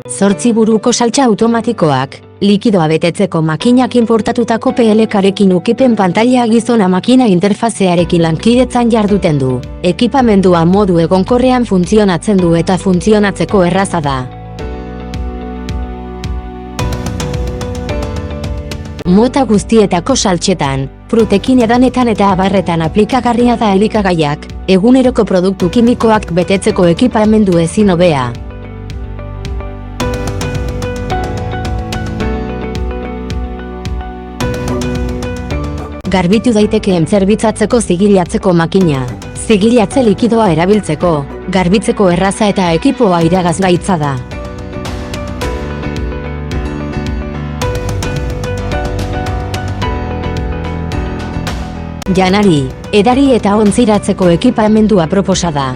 8 buruko saltsa automatikoak, likidoa betetzeko makinak inportatutako PLK-rekin ukipen pantaila gizona makina interfazearekin lankidetzan jarduten du. Ekipamendua modu egonkorrean funtzionatzen du eta funtzionatzeko erraza da. Mota guztietako saltsetan, frutekin edanetan eta abarretan aplikagarria da elikagaiak, eguneroko produktu kimikoak betetzeko ekipamendu ezin hobea. Garbitu daitekeen zerbitzatzeko zigilatzeko makina. Zigilatze likidoa erabiltzeko, garbitzeko erraza eta ekipoa iragazgaitza da. Janari, edari eta ontziratzeko ekipamendua proposa da.